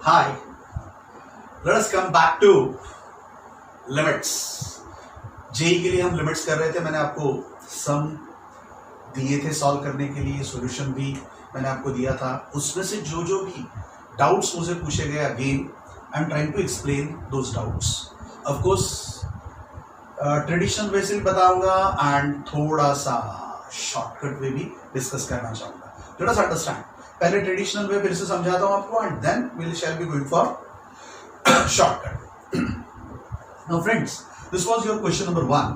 Hi, let us come back to limits. JEE के लिए हम लिमिट्स कर रहे थे. मैंने आपको सम दिए थे सॉल्व करने के लिए, सॉल्यूशन भी मैंने आपको दिया था. उसमें से जो जो भी डाउट्स मुझे पूछे गए, again I am trying to explain those doubts. Of course traditional way से भी बताऊंगा एंड थोड़ा सा शॉर्टकट वे भी डिस्कस करना चाहूंगा. Let us understand. पहले ट्रेडिशनल वे फिर से समझाता हूं आपको and then we shall be going for shortcut. Now friends, this was your question number 1.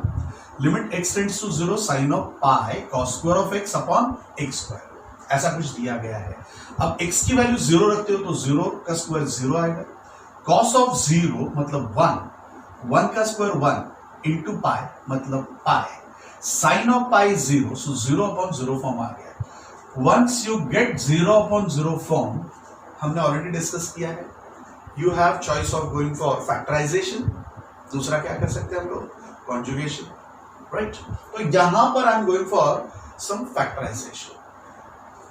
Limit x tends to 0 sin of pi cos square of x upon x square. ऐसा कुछ दिया गया है. अब x की वैल्यू 0 रखते हो तो 0 का स्क्वायर 0 आएगा. cos of 0 मतलब 1 का स्क्वायर 1 इंटू पाई मतलब pi. sin of pi 0, so 0 upon 0 form आ गया. Once you get 0 upon 0 form, हमने ऑलरेडी डिस्कस किया है. You have choice of going for factorization. दूसरा क्या कर सकते हैं हम लोग? Conjugation, right? तो यहां पर I am going for some factorization.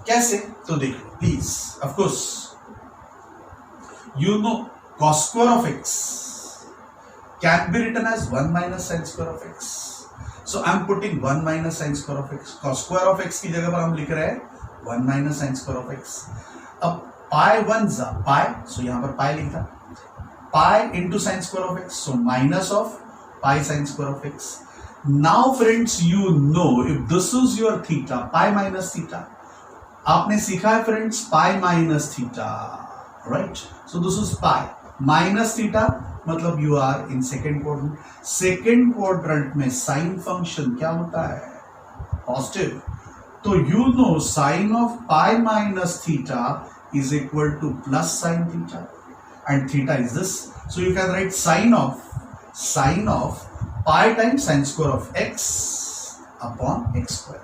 कैसे? तो देख लो please. Of course you know cos square of x can be written as 1 minus sin square of x. So I am putting 1 minus sin square of x. cos square of x की जगह पर हम लिख रहे हैं 1 minus sin square of x. अब pi 1 जा pi, so यहां पर pi लिखा pi into sin square of x, so minus of pi sin square of x. Now friends, you know if this is your theta, pi minus theta. आपने सीखा है friends pi minus theta, right? So this is pi minus theta मतलब you are in second quadrant. Second quadrant में sin function क्या होता है? Positive. तो you know sin of pi minus theta is equal to plus sin theta. And theta is this, so you can write sine of pi times sin square of x upon x square.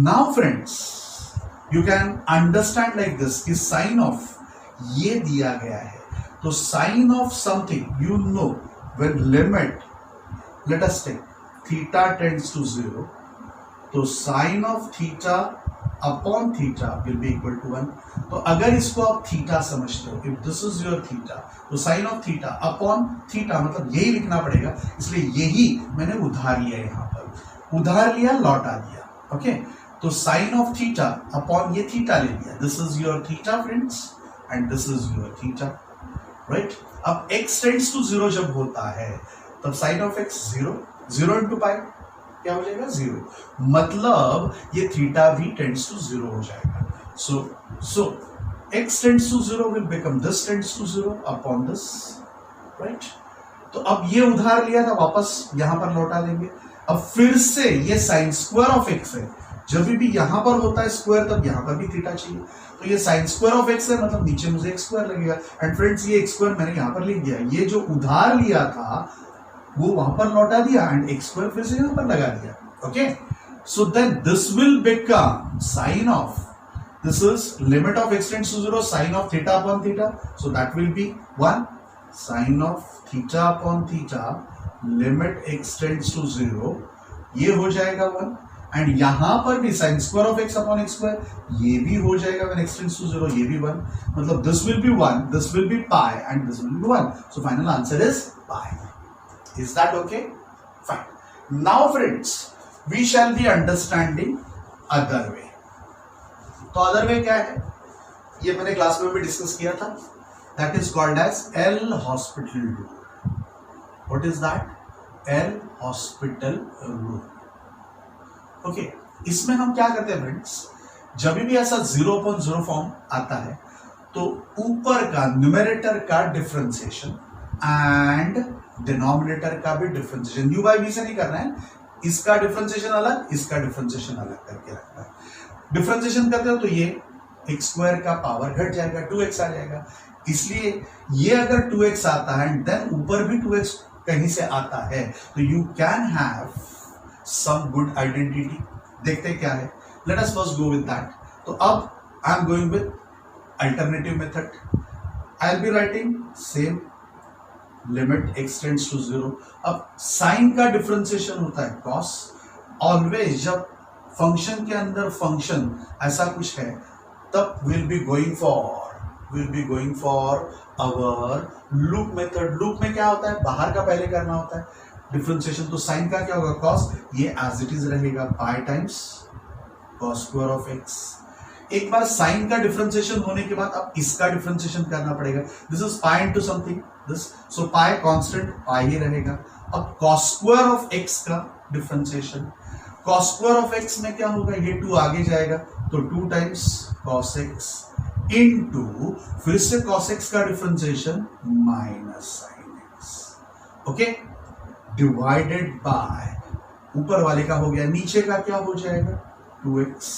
Now friends, you can understand like this कि sine of ये दिया गया है, तो sine of something, you know when limit, let us take theta tends to 0, तो sine of theta upon theta will be equal to 1. तो अगर इसको आप थीटा समझते हो, if this is your theta, तो sine of theta upon theta मतलब यही लिखना पड़ेगा. इसलिए यही मैंने उधार लिया, यहां पर उधार लिया, लौटा दिया. ओके, तो साइन ऑफ थीटा अपॉन ये थीटा ले लिया. This is your theta friends and this is your theta, right? अब x टेंड्स टू 0 जब होता है तब sine of x 0 into pi क्या हो जाएगा? 0. मतलब ये थीटा भी टेंड्स टू 0 हो जाएगा. So x tends to 0 will become this tends to 0 upon this, right? तो अब ये उधार लिया था, वापस यहां पर लौटा देंगे. अब फिर से ये साइन स्क्वायर ऑफ x है. जब भी यहां पर होता है स्क्वायर तब यहां पर भी थीटा चाहिए. तो ये साइन स्क्वायर ऑफ x है मतलब नीचे मुझे x स्क्वायर लगेगा. एंड फ्रेंड्स ये x स्क्वायर मैंने यहां पर लिख दिया. ये जो उधार लिया था वो वहां पर लौटा दिया एंड x स्क्वायर फिर से यहां पर लगा दिया. Okay, so then this will become sine of, this is limit of x tends to 0 sine of theta upon theta, so that will be 1 sine of theta upon theta limit x tends to 0, ये हो जाएगा 1. And यहां पर भी sine square of x upon x square, ये भी हो जाएगा व्हेन x टेंड्स टू 0, ये भी 1. मतलब this will be 1, this will B pi and this will be 1. So final answer is pi. Is that okay? Fine. Now friends, we shall be understanding other way. तो other way क्या है? ये मैंने class में भी discuss किया था. That is called as L'Hospital rule. What is that? L'Hospital rule. Okay. इसमें हम क्या करते हैं फ्रेंड्स? जब भी ऐसा 0/0 फॉर्म आता है तो ऊपर का न्यूमरेटर का डिफरेंशिएशन एंड डिनोमिनेटर का भी डिफरेंशिएशन, यू बाई वी से नहीं करना है. इसका डिफरेंशिएशन अलग, इसका डिफरेंशिएशन अलग करके रखना है. डिफरेंशिएशन करते हो तो ये x स्क्वायर का पावर घट जाएगा, 2x आ जाएगा. इसलिए ये अगर 2x आता है एंड देन ऊपर भी 2x कहीं से आता है तो you can have some good identity. देखते हैं क्या है. Let us first go with that. तो अब I am going with alternative method. I will be writing same limit x tends to 0. अब साइन का डिफरेंशिएशन होता है cos. ऑलवेज जब फंक्शन के अंदर फंक्शन ऐसा कुछ है तब will be going for we'll be going for our loop method. loop में क्या होता है, बाहर का पहले करना होता है डिफरेंशिएशन. तो साइन का क्या होगा, cos, ये एज इट इज रहेगा पाई times cos square of x. एक बार साइन का डिफरेंशिएशन होने के बाद अब इसका डिफरेंशिएशन करना पड़ेगा. This is pi into something this, so pi constant pi ही रहेगा. अब cos स्क्वायर ऑफ x का differentiation, cos square of x में क्या होगा, ये 2 आगे जाएगा तो 2 टाइम्स cos x इनटू फिर से cos x का differentiation minus sin x. Okay, divided by ऊपर वाले का हो गया, नीचे का क्या हो जाएगा 2x.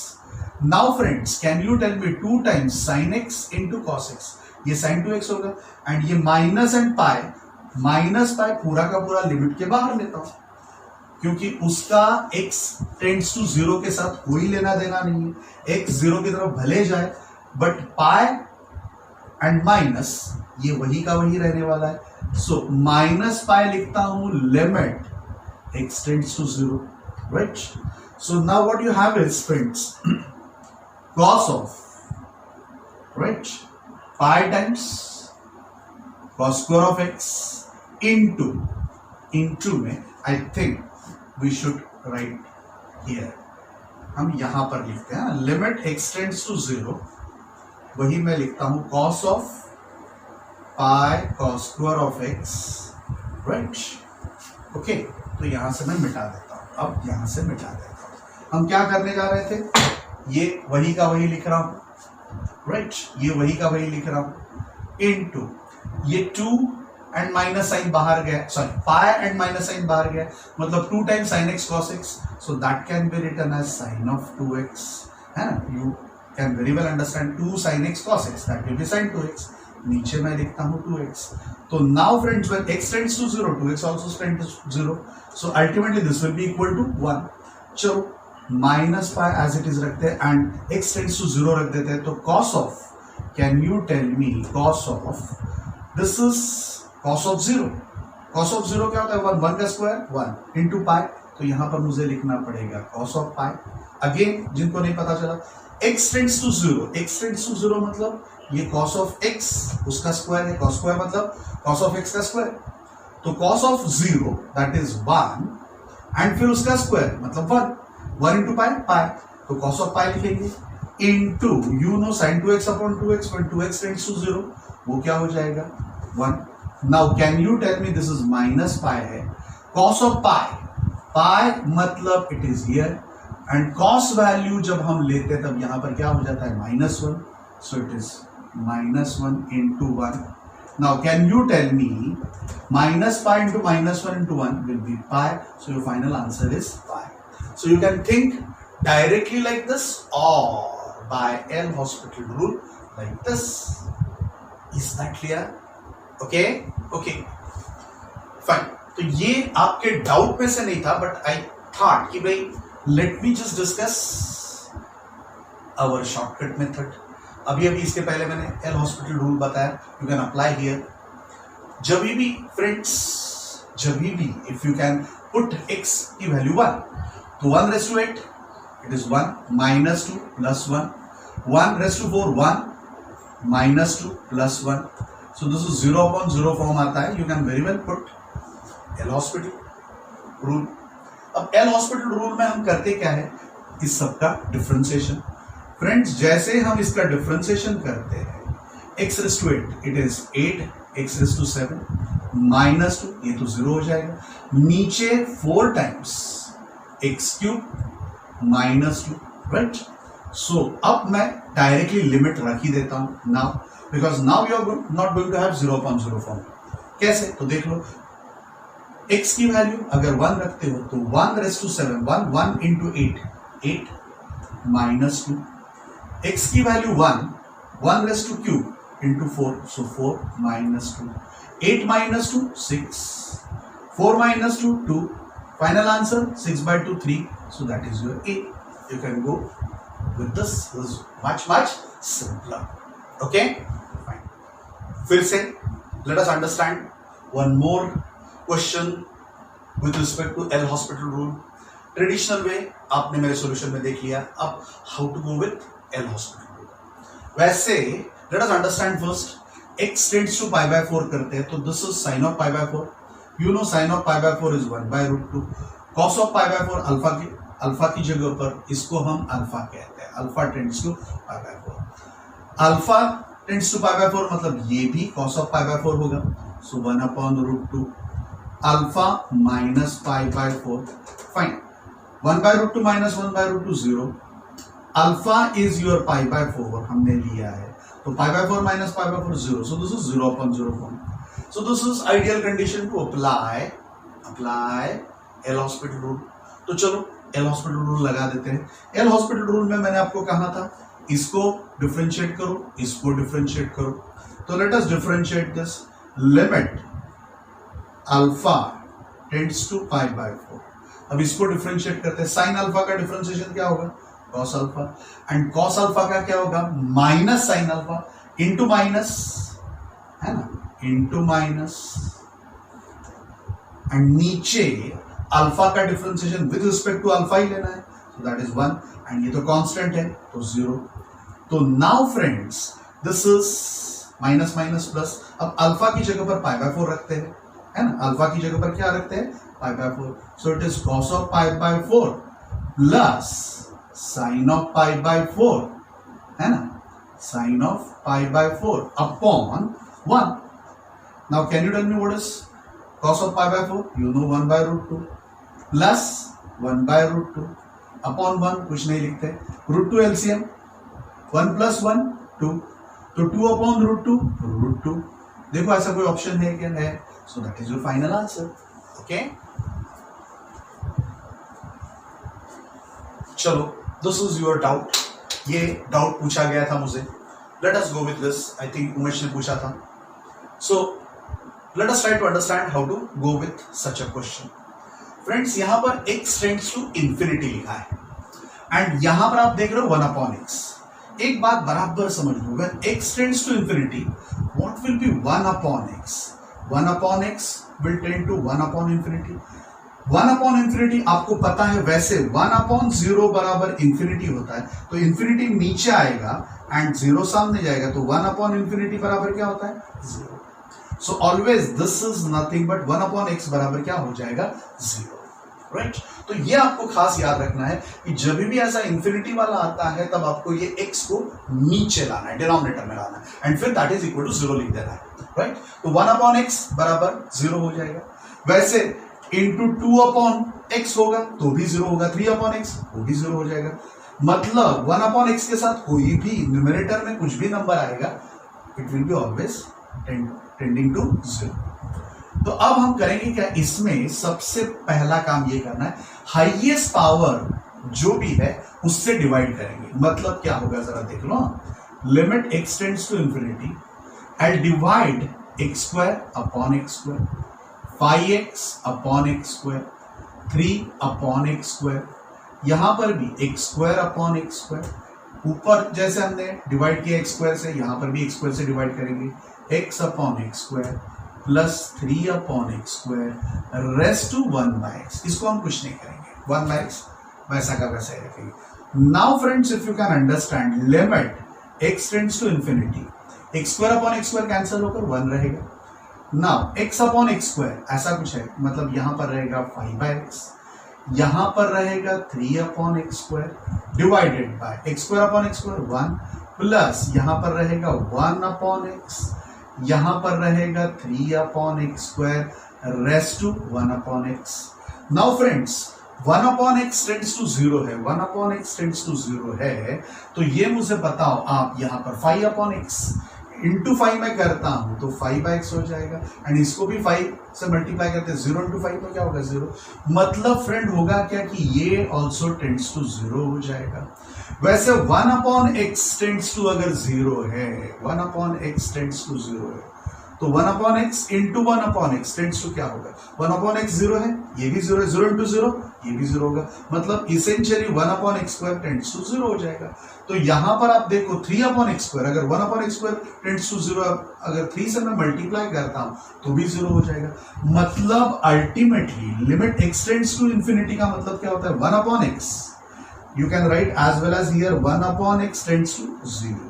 Now friends can you tell me 2 times sin x into cos x, ये sin 2x होगा एंड ये minus and pi, minus pi पूरा का पूरा लिमिट के बाहर लेता हूं क्योंकि उसका x टेंड्स टू 0 के साथ कोई लेना देना नहीं है. x 0 की तरफ भले जाए बट पाई एंड माइनस ये वही का वही रहने वाला है. सो माइनस पाई लिखता हूं limit x tends to 0, right. So now what you have is friends cos of, right, pi times cos square of x into में I think we should write here, हम यहां पर लिखते हैं limit x tends to 0, वही मैं लिखता हूं cos of pi cos square of x, right. okay, तो यहां से मैं मिटा देता हूं, अब यहां से मिटा देता हूं. हम क्या करने जा रहे थे, ये वही का वही लिख रहा हूं, राइट, ये वही का वही लिख रहा हूं इनटू ये 2 एंड माइनस साइन बाहर गया, sorry pi and minus sine बाहर गया, मतलब 2 times sin x cos x, so that can be written as sin of 2x, है ना. You can very well understand 2 sin x cos x, that will be sin 2x. नीचे मैं लिखता हूं 2x. तो now friends when x tends to 0 2x also tends to 0, so ultimately this will be equal to 1. चलो minus pi as it is रखते हैं and x tends to 0 रख देते हैं. तो cos of, can you tell me cos of, this is cos of 0. cos of 0 क्या होता है, 1 का स्क्वायर 1 इनटू पाई, तो यहां पर मुझे लिखना पड़ेगा cos ऑफ पाई. अगेन जिनको नहीं पता चला, x tends to 0, x tends to 0 मतलब ये cos ऑफ x उसका स्क्वायर है, cos स्क्वायर मतलब cos ऑफ x का स्क्वायर, तो cos of 0 that is 1 and फिर उसका स्क्वायर मतलब 1 इंटू पाई पाई, तो cos ऑफ पाई लिखेंगे into you know sin 2x upon 2x when 2x tends to 0, वो क्या हो जाएगा 1. Now can you tell me, this is minus pi है, cos ऑफ पाई, पाई मतलब it is here and cos value जब हम लेते तब यहां पर क्या हो जाता है -1, सो it is -1 into 1. Now can you tell me minus pi into -1 into 1 will be pi, so your final answer is pi. So you can think directly like this or by L'Hospital rule like this. Is that clear? Okay? Okay. Fine. तो ये आपके doubt में से नहीं था but I thought कि भाई let me just discuss our shortcut method. अभी इसके पहले मैंने L'Hospital रूल बताया, यू कैन अप्लाई हियर. जब भी फ्रेंड्स, जब भी if you can put x की वैल्यू 1, तो 1 raise to 8 it is 1 -2 + 1, 1 raise to 4 1 -2 + 1, so this is 0/0 form आता है. You can very well put L'Hospital rule. अब L'Hospital रूल में हम करते क्या है, इस सबका डिफरेंशिएशन. फ्रेंड्स जैसे हम इसका डिफरेंशिएशन करते हैं, x raise to 8 it is 8, x raise to 7 -2, ये तो 0 हो जाएगा. नीचे 4 टाइम्स x³ -2, राइट. सो अब मैं डायरेक्टली लिमिट रख ही देता हूं now, because now you are not going to have 0/0 form. कैसे, तो देख लो, x की वैल्यू अगर 1 रखते हो तो 1 रेज़ टू 7 1 into 8 -2, x की value 1 raise two cube into 4, so 4 -2, 8 -2 6, 4 -2 2, final answer 6/2 3, so that is your A. You can go with this is much simpler. Okay, fine. फिर से let us understand one more question with respect to L'Hospital rule. Traditional way आपने मेरे solution में देख लिया, अब how to go with L'Hospital rule. वैसे let us understand first, x tends to pi by 4 करते हैं तो this is sine of pi by 4, you know sine of pi by 4 is 1/√2, cos of pi by 4 alpha की जगह पर इसको हम alpha कहते हैं, alpha tends to pi by 4, alpha tends to pi by 4 मतलब ये भी कॉस ऑफ पाई बाय 4 होगा, सो 1/√2 alpha minus pi by 4, fine, 1/√2 minus 1/√2 0, alpha is your pi by 4 हमने लिया है, तो पाई by 4 minus pi by 4 0, so this is 0/0 form. So this is ideal condition to apply L hospital rule. तो चलो L hospital rule लगा देते हैं. L hospital rule में मैंने आपको कहा था इसको डिफरेंशिएट करो, इसको डिफरेंशिएट करो, तो let us differentiate this. Limit alpha tends to pi by 4. अब इसको डिफरेंशिएट करते हैं. साइन अल्फा का डिफरेंशिएशन क्या होगा? Cos alpha, and cos alpha का क्या होगा? Minus sine alpha into minus, है ना, इंटू माइनस, एंड नीचे अल्फा का differentiation with respect to alpha ही लेना है, सो दैट इज 1, एंड ये तो कांस्टेंट है तो 0. तो now friends this is minus minus plus. अब अल्फा की जगह पर पाई बाय 4 रखते हैं, है ना, अल्फा की जगह पर क्या रखते हैं? Pi by 4, so it is cos of pi by 4 plus sine of pi by 4, है ना, sine of pi by 4 upon 1. Now can you tell me what is cos of pi by 4? You know 1/√2 plus 1/√2 upon 1, कुछ नहीं लिखते, √2 LCM, 1 plus 1 2, तो 2 upon √2 √2. देखो ऐसा कोई option है क्या? है. So that is your final answer. Okay? चलो, this is your doubt. ये डाउट पूछा गया था मुझे. Let us go with this. I think Umesh ने पूछा था. So let us try to understand how to go with such a question. Friends, यहां पर x tends to infinity लिखा है, एंड यहां पर आप देख रहे हो 1/x. एक बात बराबर समझ लो, when x tends to infinity, what will be 1/x? 1/x will tend to 1/infinity. 1/infinity आपको पता है, वैसे 1/0 बराबर इंफिनिटी होता है, तो इंफिनिटी नीचे आएगा एंड 0 सामने जाएगा, तो 1/infinity बराबर क्या होता है? 0. So always this is nothing but 1/x बराबर क्या हो जाएगा? 0. राइट? तो ये आपको खास याद रखना है कि जब भी ऐसा इंफिनिटी वाला आता है तब आपको ये x को नीचे लाना है, डिनोमिनेटर में लाना है, एंड फिर दैट इज इक्वल टू 0 लिख देना है. राइट? तो 1/x बराबर 0 हो जाएगा. वैसे इंटू 2/x होगा तो भी 0 होगा, 3/x वो भी 0 हो जाएगा. मतलब 1/x के साथ कोई भी न्यूमरेटर में कुछ भी नंबर आएगा, it will be always tending to 0. तो अब हम करेंगे क्या? इसमें सबसे पहला काम ये करना है, हाईएस्ट पावर जो भी है उससे डिवाइड करेंगे. मतलब क्या होगा जरा देख लो. Limit x tends to infinity, I divide x² upon x², 5x upon x², 3/x², यहां पर भी x² अपॉन x². ऊपर जैसे हमने डिवाइड किया x² से, यहां पर भी x² से डिवाइड करेंगे, x upon x² plus 3/x², raised to 1/x. इसको हम कुछ नहीं करेंगे, 1/x वैसा का वैसा ही रखेंगे. Now friends, if you can understand, limit x tends to infinity, x² upon x² cancel होकर 1 रहेगा. नाउ x अपॉन x² ऐसा कुछ है, मतलब यहां पर रहेगा 5/x, यहां पर रहेगा 3/x² divided by x² upon x² 1, plus यहां पर रहेगा 1/x, यहां पर रहेगा 3/x², raised to 1/x. Now friends, 1/x tends to 0 है, 1/x टेंड्स टू 0 है, तो ये मुझे बताओ आप, यहां पर 5/x इंटू 5 में करता हूं तो 5/x हो जाएगा, एंड इसको भी 5 से मल्टीप्लाई करते हैं, 0 इंटू 5 तो क्या होगा? 0. मतलब फ्रेंड होगा क्या कि ये ऑल्सो टेंड्स टू 0 हो जाएगा. वैसे 1/x टेंड्स टू अगर 0 है, 1/x टेंड्स टू 0 है, तो 1/x into 1/x tends to क्या होगा? 1/x 0 है, ये भी 0 है, 0 इंटू 0 ये भी 0 होगा. मतलब इसेंशियली 1/x² टेंड्स टू 0 हो जाएगा. तो यहां पर आप देखो 3/x², अगर 1/x² टेंड्स टू 0, अगर 3 से मैं मल्टीप्लाई करता हूं तो भी 0 हो जाएगा. मतलब ultimately limit x tends to infinity का मतलब क्या होता है? 1/x. You can write as well as here 1/x tends to 0.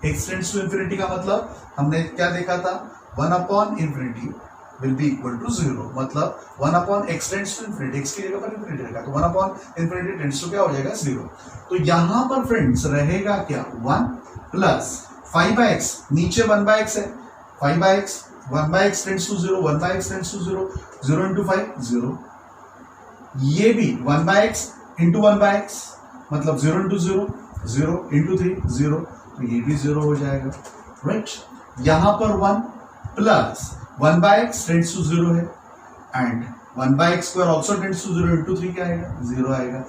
x tends to infinity का मतलब हमने क्या देखा था, 1 upon infinity will be equal to 0, मतलब 1 upon x tends to infinity, x की जगह पर इंफिनिटी रखा तो 1 अपॉन इंफिनिटी टेंड्स टू क्या हो जाएगा 0। तो यहां पर फ्रेंड्स रहेगा क्या 1 प्लस 5x, नीचे 1/x है, 5x 1/x tends to 0, 1/x tends to 0, 0 into 5 0, ये भी 1/x इंटू 1/x मतलब 0 इंटू 0, 0 इंटू 3 0, तो ये भी 0 हो जाएगा, राइट। यहां पर 1 प्लस 1/x टेंड्स टू 0 है and 1/x square also tends to 0, into 3 क्या आएगा 0 आएगा,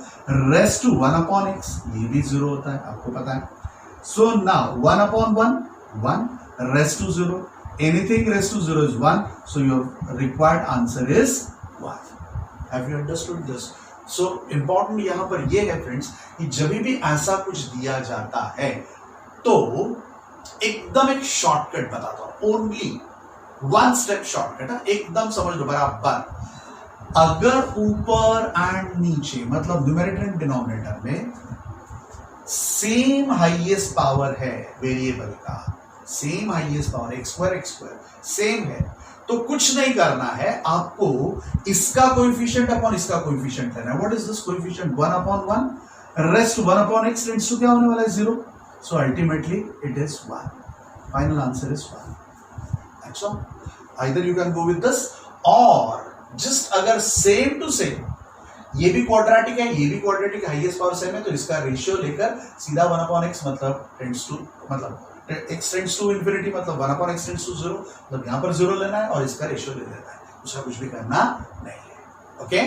रेस्ट टू 1 अपॉन x, ये भी 0 होता है आपको पता है। So now 1 upon 1 raised to 0, anything raised to 0 is 1, so your required answer is 1। Have you understood this? So important यहां पर यह है फ्रेंड्स कि जब भी ऐसा कुछ दिया जाता है तो एकदम एक शॉर्टकट बताता हूं, ओनली 1 स्टेप शॉर्टकट, एकदम समझ लो बराबर। अगर ऊपर एंड नीचे मतलब न्यूमरेटर एंड डिनोमिनेटर में सेम हाईएस्ट पावर है वेरिएबल का, same highest power x square same है, तो कुछ नहीं करना है आपको, इसका कोएफिशिएंट अपॉन इसका कोएफिशिएंट लेना है। What is this coefficient, 1 upon 1 raised 1 upon x tends to क्या होने वाला है 0, so ultimately it is 1, final answer is 1। अच्छा, either you can go with this और जस्ट अगर सेम टू सेम, ये भी क्वाड्रेटिक है ये भी क्वाड्रेटिक, हाईएस्ट पावर सेम है, तो इसका रेशियो लेकर सीधा 1 अपॉन x मतलब टेंड्स टू, मतलब x टेंड्स टू इंफिनिटी मतलब 1 अपॉन x टेंड्स टू 0, मतलब यहां पर 0 लेना है और इसका रेशियो ले लेना है, दूसरा कुछ भी करना नहीं है। ओके